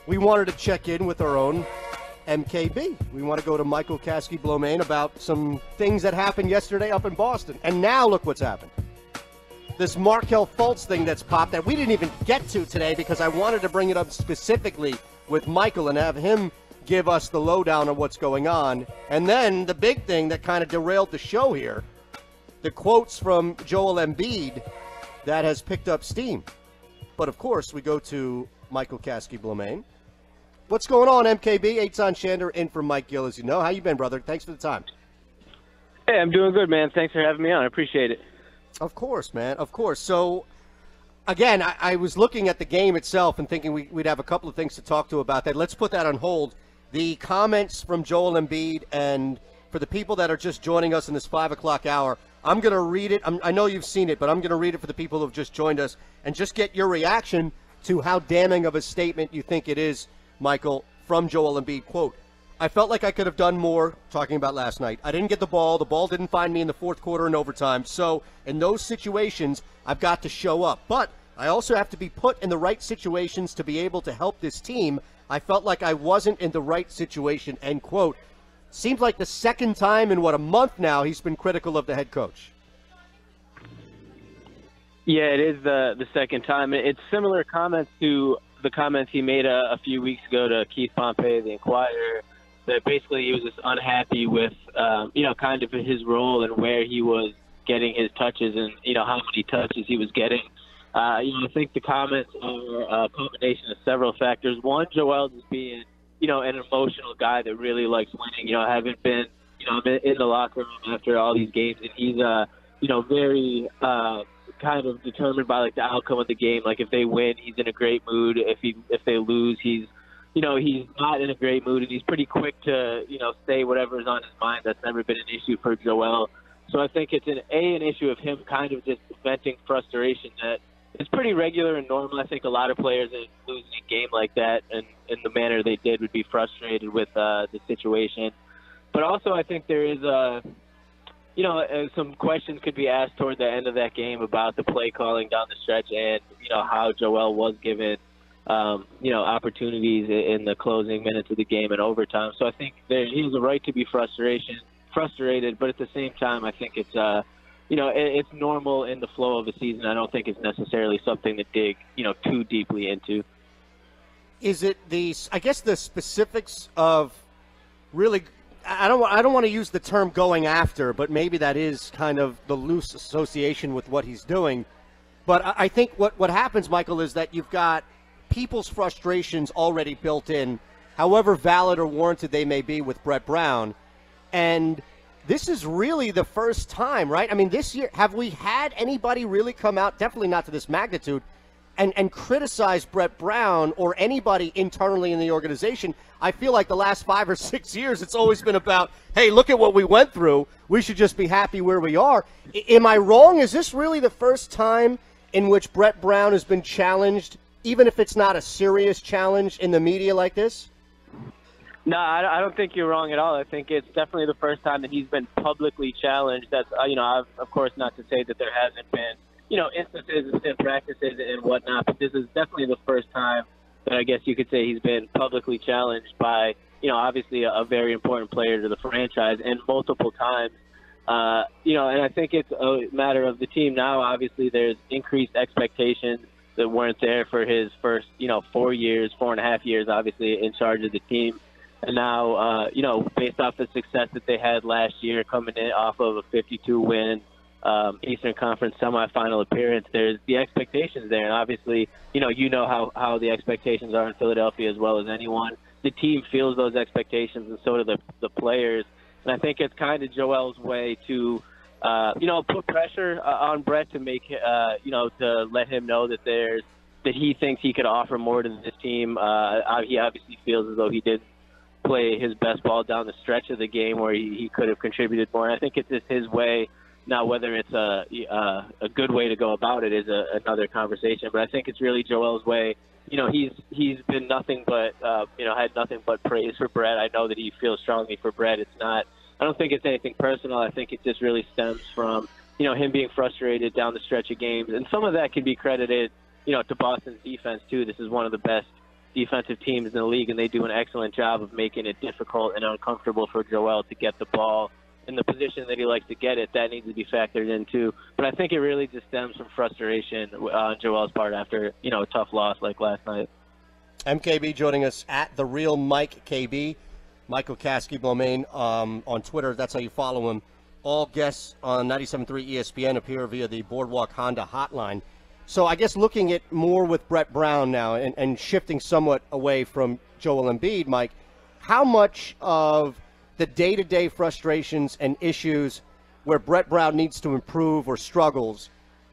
we wanted to check in with our own MKB. We want to go to Michael Kaskey-Blomain about some things that happened yesterday up in Boston. And now look what's happened. This Markelle Fultz thing that's popped that we didn't even get to today because I wanted to bring it up specifically with Michael and have him give us the lowdown on what's going on. And then the big thing that kind of derailed the show here, the quotes from Joel Embiid that has picked up steam. But, of course, we go to Michael Kaskey-Blomain. What's going on, MKB? Eytan Shander in for Mike Gill, as you know. How you been, brother? Thanks for the time. Hey, I'm doing good, man. Thanks for having me on. I appreciate it. Of course, man. Of course. So, again, I was looking at the game itself and thinking we'd have a couple of things to talk to about that. Let's put that on hold. The comments from Joel Embiid, and for the people that are just joining us in this 5 o'clock hour, I'm going to read it. I know you've seen it, but I'm going to read it for the people who have just joined us and just get your reaction to how damning of a statement you think it is, Michael, from Joel Embiid. Quote, I felt like I could have done more, talking about last night. I didn't get the ball. The ball didn't find me in the fourth quarter and overtime. So in those situations, I've got to show up. But I also have to be put in the right situations to be able to help this team. I felt like I wasn't in the right situation, end quote. Seems like the second time in, a month now he's been critical of the head coach. Yeah, it is the second time. It's similar comments to the comments he made a few weeks ago to Keith Pompey, the Inquirer, that basically he was just unhappy with, kind of his role and where he was getting his touches and, how many touches he was getting. I think the comments are a combination of several factors. One, Joel just being, an emotional guy that really likes winning. Having been, in the locker room after all these games, and he's, very kind of determined by the outcome of the game. Like if they win, he's in a great mood. If they lose, he's not in a great mood, and he's pretty quick to, say whatever is on his mind. That's never been an issue for Joel. So I think it's an issue of him kind of just venting frustration that it's pretty regular and normal. I think a lot of players in losing a game like that and in the manner they did would be frustrated with the situation. But also I think there is some questions could be asked toward the end of that game about the play calling down the stretch and, how Joel was given, opportunities in the closing minutes of the game and overtime. So I think he has a right to be frustrated, but at the same time, I think it's, it's normal in the flow of a season. I don't think it's necessarily something to dig, too deeply into. Is it the specifics of really, I don't want to use the term going after, but maybe that is kind of the loose association with what he's doing. But I think what happens, Michael, is that you've got people's frustrations already built in, however valid or warranted they may be with Brett Brown. And this is really the first time, right? I mean, this year, have we had anybody really come out, definitely not to this magnitude, and criticize Brett Brown or anybody internally in the organization? I feel like the last 5 or 6 years, it's always been about, hey, look at what we went through. We should just be happy where we are. Am I wrong? Is this really the first time in which Brett Brown has been challenged, even if it's not a serious challenge in the media like this? No, I don't think you're wrong at all. I think it's definitely the first time that he's been publicly challenged. That's, of course, not to say that there hasn't been, instances and practices and whatnot, but this is definitely the first time that I guess you could say he's been publicly challenged by, obviously a very important player to the franchise and multiple times. And I think it's a matter of the team now. Obviously, there's increased expectations that weren't there for his first, 4 years, 4.5 years, obviously, in charge of the team. And now, based off the success that they had last year, coming in off of a 52-win Eastern Conference semifinal appearance, there's the expectations there. And obviously, how the expectations are in Philadelphia as well as anyone. The team feels those expectations, and so do the players. And I think it's kind of Joel's way to, put pressure on Brett to make, to let him know that that he thinks he could offer more to this team. He obviously feels as though he didn't play his best ball down the stretch of the game where he could have contributed more. And I think it's just his way. Now, whether it's a good way to go about it is another conversation. But I think it's really Joel's way. He's been nothing but had nothing but praise for Brett. I know that he feels strongly for Brett. It's not. I don't think it's anything personal. I think it just really stems from him being frustrated down the stretch of games, and some of that can be credited to Boston's defense too. This is one of the best defensive teams in the league, and they do an excellent job of making it difficult and uncomfortable for Joel to get the ball in the position that he likes to get it. That needs to be factored in too. But I think it really just stems from frustration on Joel's part after, a tough loss like last night. MKB joining us at The Real Mike KB. Michael Kaskey-Blomain on Twitter. That's how you follow him. All guests on 97.3 ESPN appear via the Boardwalk Honda hotline. So I guess looking at more with Brett Brown now and shifting somewhat away from Joel Embiid, Mike, how much of the day-to-day frustrations and issues where Brett Brown needs to improve or struggles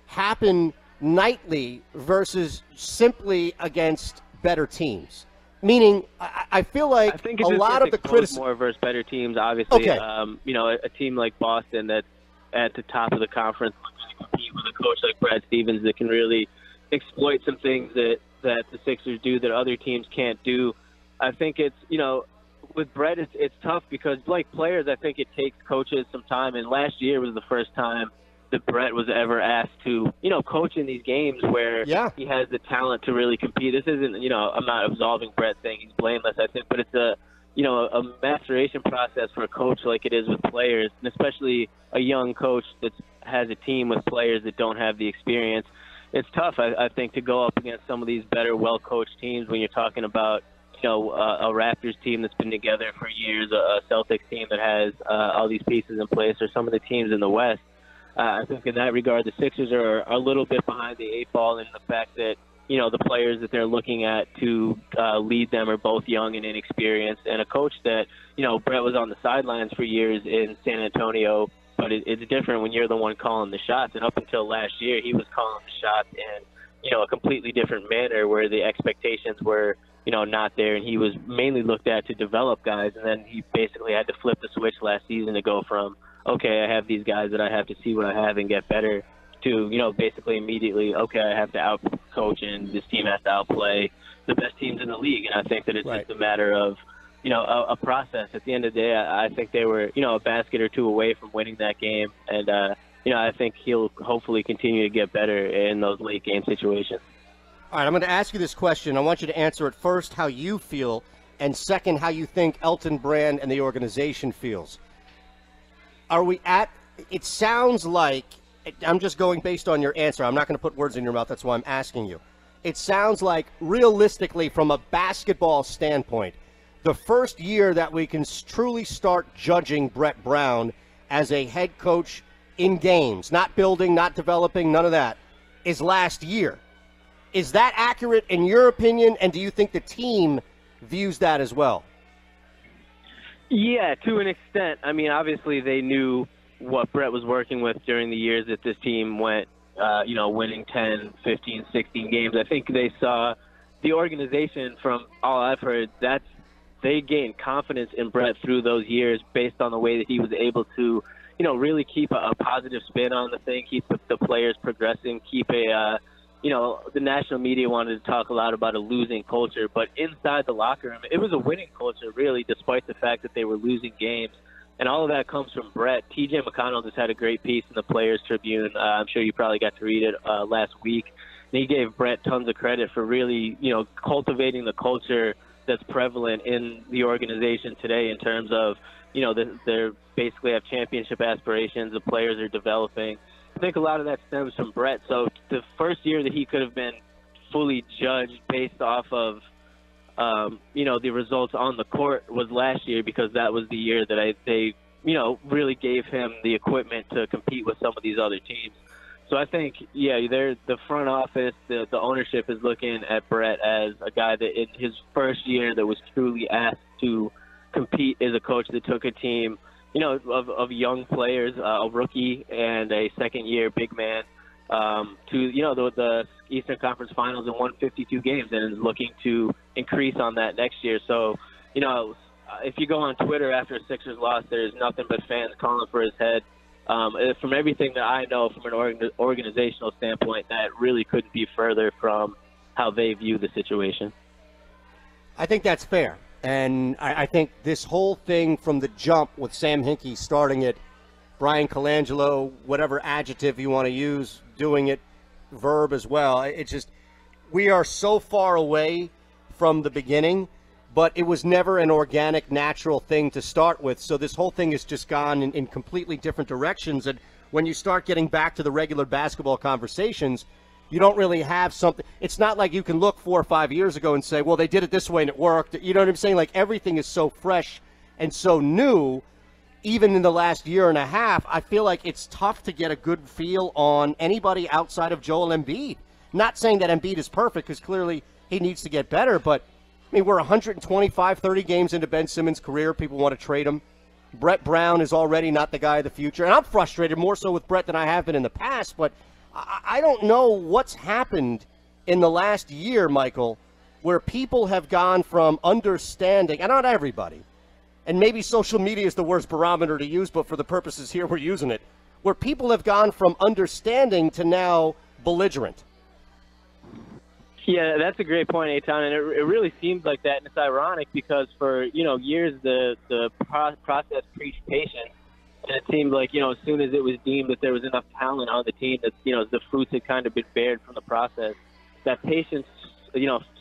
happen nightly versus simply against better teams? Meaning, I feel like a lot of the criticism more versus better teams. Obviously, okay. A team like Boston that's at the top of the conference looking to compete with a coach like Brad Stevens that can really exploit some things that the Sixers do that other teams can't do. I think it's with Brett, it's tough because, like players, I think it takes coaches some time. And last year was the first time that Brett was ever asked to, coach in these games where he has the talent to really compete. This isn't, I'm not absolving Brett saying he's blameless, I think, but it's a maturation process for a coach like it is with players, and especially a young coach that has a team with players that don't have the experience. It's tough, I think, to go up against some of these better, well-coached teams when you're talking about a Raptors team that's been together for years, a Celtics team that has all these pieces in place, or some of the teams in the West. I think in that regard, the Sixers are a little bit behind the eight ball in the fact that, the players that they're looking at to lead them are both young and inexperienced. And a coach that, Brett was on the sidelines for years in San Antonio, but it's different when you're the one calling the shots. And up until last year, he was calling the shots in, a completely different manner where the expectations were, not there, and he was mainly looked at to develop guys, and then he basically had to flip the switch last season to go from, okay, I have these guys that I have to see what I have and get better, to, basically immediately, okay, I have to out-coach, and this team has to outplay the best teams in the league, and I think that it's just a matter of, a process. At the end of the day, I think they were, a basket or two away from winning that game, and, I think he'll hopefully continue to get better in those late-game situations. All right, I'm going to ask you this question. I want you to answer it first how you feel, and second how you think Elton Brand and the organization feels. Are we at – it sounds like – I'm just going based on your answer. I'm not going to put words in your mouth. That's why I'm asking you. It sounds like realistically from a basketball standpoint, the first year that we can truly start judging Brett Brown as a head coach in games, not building, not developing, none of that, is last year. Is that accurate in your opinion, and do you think the team views that as well? Yeah, to an extent. I mean, obviously they knew what Brett was working with during the years that this team went, winning 10, 15, 16 games. I think they saw the organization, from all I've heard, they gained confidence in Brett through those years based on the way that he was able to, really keep a positive spin on the thing, keep the players progressing, keep the national media wanted to talk a lot about a losing culture, but inside the locker room, it was a winning culture, really, despite the fact that they were losing games. And all of that comes from Brett. TJ McConnell just had a great piece in the Players Tribune. I'm sure you probably got to read it last week. And he gave Brett tons of credit for really, cultivating the culture that's prevalent in the organization today in terms of, they're basically have championship aspirations. The players are developing. I think a lot of that stems from Brett. So the first year that he could have been fully judged based off of, the results on the court was last year, because that was the year that they really gave him the equipment to compete with some of these other teams. So I think, the front office, the ownership is looking at Brett as a guy that in his first year that was truly asked to compete as a coach that took a team of young players, a rookie and a second-year big man, to the Eastern Conference Finals and won 52 games, and is looking to increase on that next year. So, if you go on Twitter after a Sixers loss, there's nothing but fans calling for his head. From everything that I know from an organizational standpoint, that really couldn't be further from how they view the situation. I think that's fair. And I think this whole thing from the jump with Sam Hinkie starting it, Brian Colangelo, whatever adjective you want to use, doing it, verb as well. It's just, we are so far away from the beginning, but it was never an organic, natural thing to start with. So this whole thing has just gone in completely different directions. And when you start getting back to the regular basketball conversations, you don't really have something. It's not like you can look 4 or 5 years ago and say, well, they did it this way and it worked. You know what I'm saying? Like, everything is so fresh and so new. Even in the last year and a half, I feel like it's tough to get a good feel on anybody outside of Joel Embiid. Not saying that Embiid is perfect, because clearly he needs to get better, but I mean, we're 125, 30 games into Ben Simmons' career. People want to trade him. Brett Brown is already not the guy of the future. And I'm frustrated more so with Brett than I have been in the past, but I don't know what's happened in the last year, Michael, where people have gone from understanding, and not everybody, and maybe social media is the worst barometer to use, but for the purposes here, we're using it, where people have gone from understanding to now belligerent. Yeah, that's a great point, Eytan, and it really seems like that, and it's ironic because for, years the process preached patience, and it seemed like, as soon as it was deemed that there was enough talent on the team that, the fruits had kind of been bared from the process, that patience,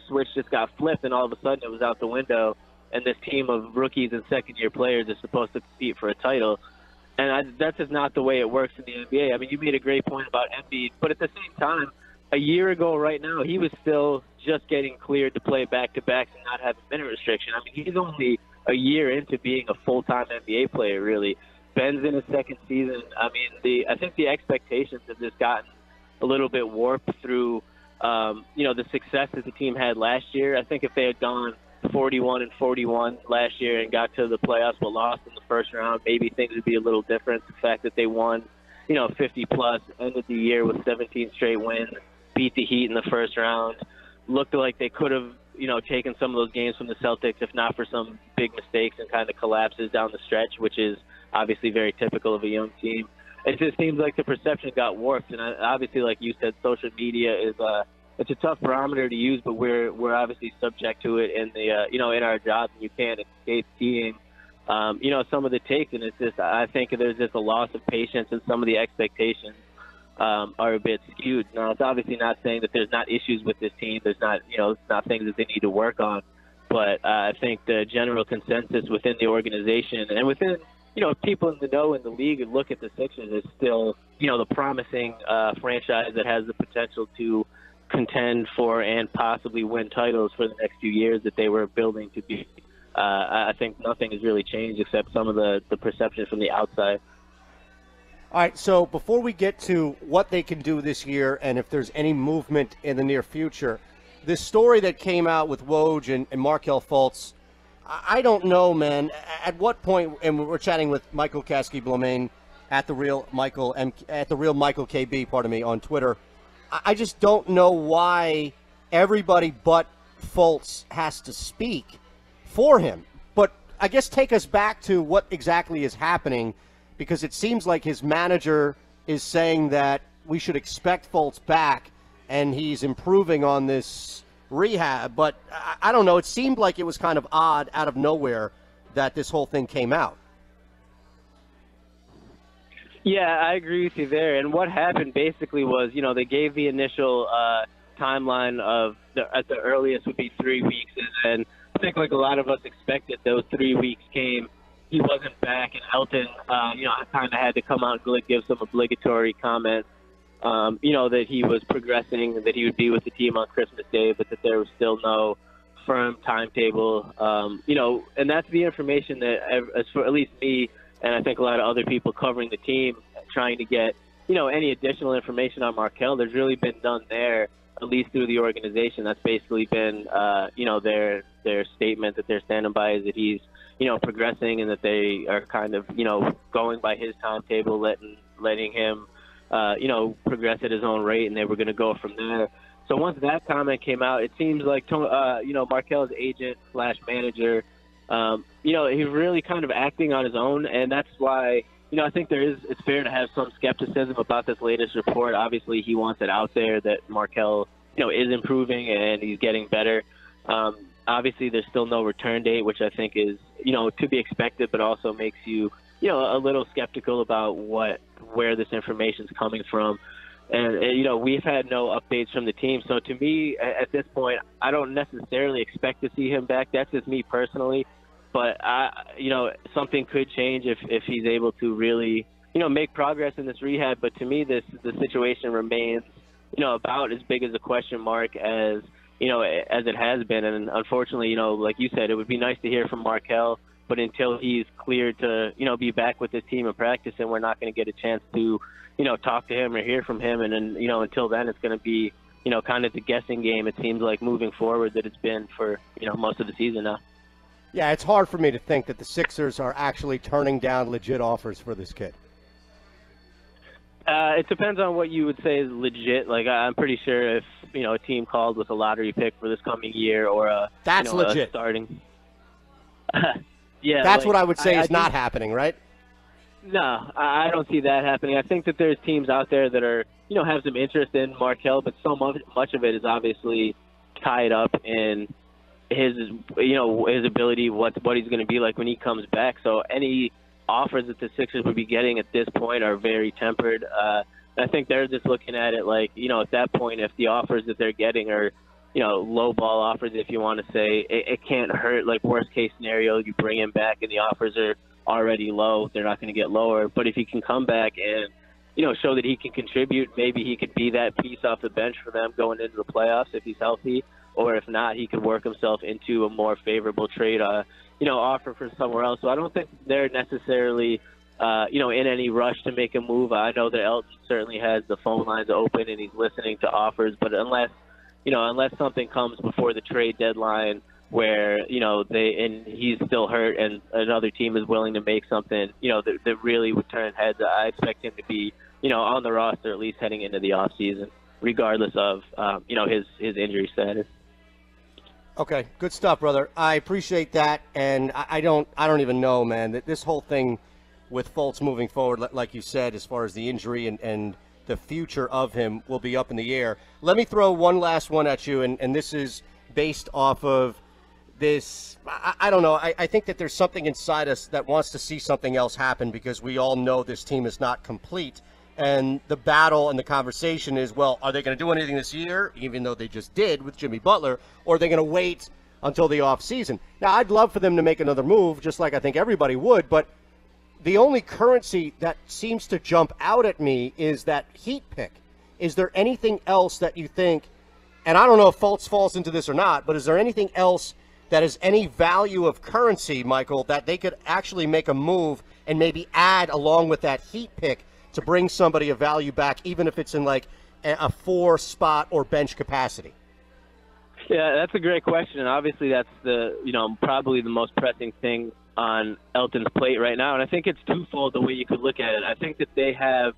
switch just got flipped, and all of a sudden it was out the window, and this team of rookies and second-year players is supposed to compete for a title. And that's just not the way it works in the NBA. I mean, you made a great point about Embiid, but at the same time, a year ago right now, he was still just getting cleared to play back-to-backs and not have a minute restriction. I mean, he's only a year into being a full-time NBA player, really. Ben's in his second season. I mean, I think the expectations have just gotten a little bit warped through, the success that the team had last year. I think if they had gone 41-41 last year and got to the playoffs but lost in the first round, maybe things would be a little different. The fact that they won, 50-plus, ended the year with 17 straight wins, beat the Heat in the first round, looked like they could have, taken some of those games from the Celtics if not for some big mistakes and kind of collapses down the stretch, which is obviously very typical of a young team. It just seems like the perception got warped, and obviously, like you said, social media is it's a tough barometer to use, but we're obviously subject to it in the in our jobs, and you can't escape seeing some of the takes, and it's just, I think there's just a loss of patience, and some of the expectations are a bit skewed. Now, it's obviously not saying that there's not issues with this team. There's not, it's not things that they need to work on. But I think the general consensus within the organization and within, people in the know in the league and look at the Sixers is still, the promising franchise that has the potential to contend for and possibly win titles for the next few years that they were building to be. I think nothing has really changed except some of the perception from the outside. All right, so before we get to what they can do this year and if there's any movement in the near future, this story that came out with Woj and Markelle Fultz, I don't know, man. At what point, and we're chatting with Michael Kaskey-Blomain at the real Michael KB, pardon me, on Twitter. I just don't know why everybody but Fultz has to speak for him. But I guess take us back to what exactly is happening, because it seems like his manager is saying that we should expect Fultz back and he's improving on this rehab. But I don't know. It seemed like it was kind of odd out of nowhere that this whole thing came out. Yeah, I agree with you there. And what happened basically was, they gave the initial timeline of at the earliest would be 3 weeks. And then I think like a lot of us expected, those 3 weeks came. He wasn't back, and Eytan, kind of had to come out and give some obligatory comments, that he was progressing, that he would be with the team on Christmas Day, but that there was still no firm timetable, and that's the information that, as for at least me, and I think a lot of other people covering the team, trying to get, any additional information on Markelle, there's really been none there, at least through the organization. That's basically been, their statement that they're standing by is that he's, progressing, and that they are kind of, going by his timetable, letting him, progress at his own rate, and they were going to go from there. So once that comment came out, it seems like, Markelle's agent / manager, he's really kind of acting on his own, and that's why, I think it's fair to have some skepticism about this latest report. Obviously, he wants it out there that Markelle, is improving and he's getting better. Obviously, there's still no return date, which I think is, to be expected, but also makes you, a little skeptical about where this information is coming from. And we've had no updates from the team. So to me, at this point, I don't necessarily expect to see him back. That's just me personally. But, something could change if he's able to really, make progress in this rehab. But to me, the situation remains, about as big as a question mark as it has been. And unfortunately, like you said, it would be nice to hear from Markelle. But until he's cleared to, be back with his team and practice, and we're not going to get a chance to, talk to him or hear from him. And then, until then, it's going to be, kind of the guessing game, it seems like, moving forward that it's been for, most of the season now. Yeah, it's hard for me to think that the Sixers are actually turning down legit offers for this kid. It depends on what you would say is legit. Like, I'm pretty sure if, a team called with a lottery pick for this coming year or that's legit. A starting. Yeah, that's what I would say is not happening, right? No, I don't see that happening. I think that there's teams out there that are, have some interest in Markelle, but so much of it is obviously tied up in his ability, what he's going to be like when he comes back. So any offers that the Sixers would be getting at this point are very tempered. I think they're just looking at it like, at that point, if the offers that they're getting are, low ball offers, if you want to say, it can't hurt. Like, worst case scenario, you bring him back and the offers are already low. They're not going to get lower. But if he can come back and, show that he can contribute, maybe he could be that piece off the bench for them going into the playoffs if he's healthy. Or if not, he could work himself into a more favorable trade, offer for somewhere else. So I don't think they're necessarily, in any rush to make a move. I know that Elton certainly has the phone lines open and he's listening to offers. But unless something comes before the trade deadline where, he's still hurt and another team is willing to make something, that really would turn heads, I expect him to be, on the roster at least heading into the offseason, regardless of, his injury status. Okay, good stuff, brother. I appreciate that, and I don't even know, man, that this whole thing with Fultz moving forward, like you said, as far as the injury and the future of him will be up in the air. Let me throw one last one at you, and this is based off of this. I don't know. I think that there's something inside us that wants to see something else happen because we all know this team is not complete. And the battle and the conversation is, well, are they going to do anything this year, even though they just did with Jimmy Butler, or are they going to wait until the offseason? Now, I'd love for them to make another move, just like I think everybody would, but the only currency that seems to jump out at me is that Heat pick. Is there anything else that you think, and I don't know if Fultz falls into this or not, but is there anything else that is any value of currency, Michael, that they could actually make a move and maybe add along with that Heat pick to bring somebody of value back, even if it's in like a 4-spot or bench capacity? Yeah, that's a great question. And obviously that's probably the most pressing thing on Elton's plate right now. And I think it's twofold the way you could look at it. I think that they have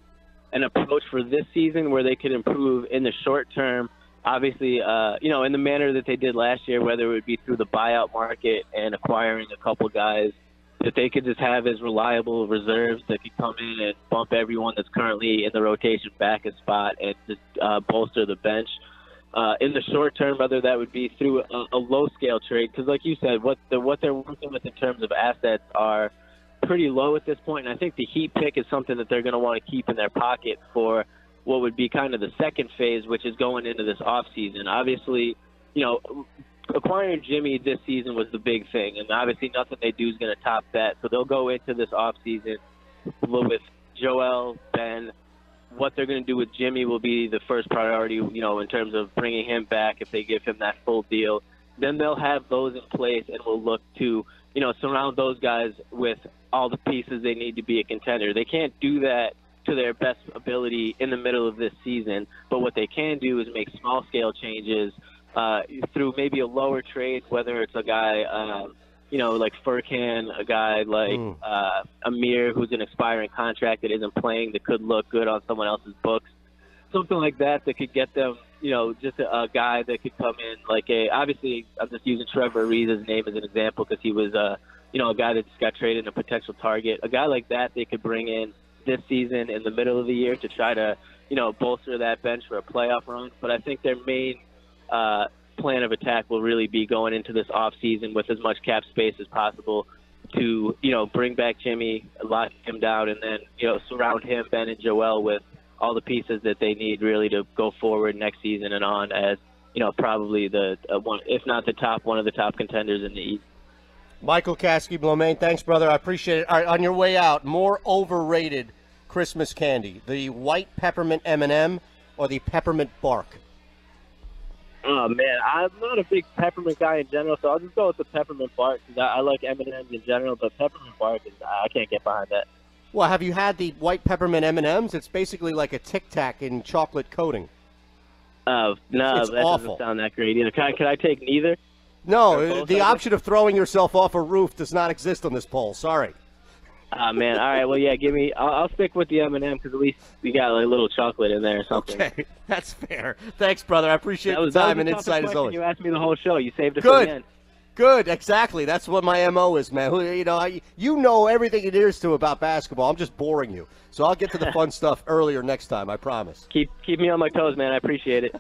an approach for this season where they could improve in the short term, obviously, in the manner that they did last year, whether it would be through the buyout market and acquiring a couple guys that they could just have as reliable reserves that could come in and bump everyone that's currently in the rotation back a spot and just bolster the bench. In the short term, whether that would be through a low-scale trade, because like you said, what they're working with in terms of assets are pretty low at this point, and I think the Heat pick is something that they're going to want to keep in their pocket for what would be kind of the second phase, which is going into this offseason. Obviously, acquiring Jimmy this season was the big thing, and obviously nothing they do is going to top that. So they'll go into this offseason with Joel, Ben. What they're going to do with Jimmy will be the first priority, in terms of bringing him back if they give him that full deal. Then they'll have those in place, and we'll look to, surround those guys with all the pieces they need to be a contender. They can't do that to their best ability in the middle of this season, but what they can do is make small-scale changes through maybe a lower trade, whether it's a guy, like Furkan, a guy like Amir, who's an expiring contract that isn't playing, that could look good on someone else's books. Something like that could get them, just a guy that could come in like obviously I'm just using Trevor Ariza's name as an example because he was, a guy that just got traded, a potential target. A guy like that they could bring in this season in the middle of the year to try to, bolster that bench for a playoff run. But I think their main plan of attack will really be going into this offseason with as much cap space as possible to, bring back Jimmy, lock him down, and then, surround him, Ben, and Joel with, all the pieces that they need really to go forward next season and on as, probably the one, if not the top, one of the top contenders in the East. Michael Kaskey-Blomain, thanks, brother. I appreciate it. All right, on your way out, more overrated Christmas candy, the white peppermint M&M or the peppermint bark? Oh, man, I'm not a big peppermint guy in general, so I'll just go with the peppermint bark because I like M&Ms in general, but peppermint bark, I can't get behind that. Well, have you had the white peppermint M&Ms? It's basically like a Tic Tac in chocolate coating. Oh, no, it's that awful. Doesn't sound that great either. Can I take neither? No, the option of throwing yourself off a roof does not exist on this poll. Sorry. Man. All right. Well, yeah. I'll stick with the M&M because at least we got a little chocolate in there or something. Okay, that's fair. Thanks, brother. I appreciate the time and insight as always. You asked me the whole show. You saved it for the end. Good. Exactly. That's what my MO is, man. You know everything there is to about basketball. I'm just boring you. So I'll get to the fun stuff earlier next time. I promise. Keep me on my toes, man. I appreciate it.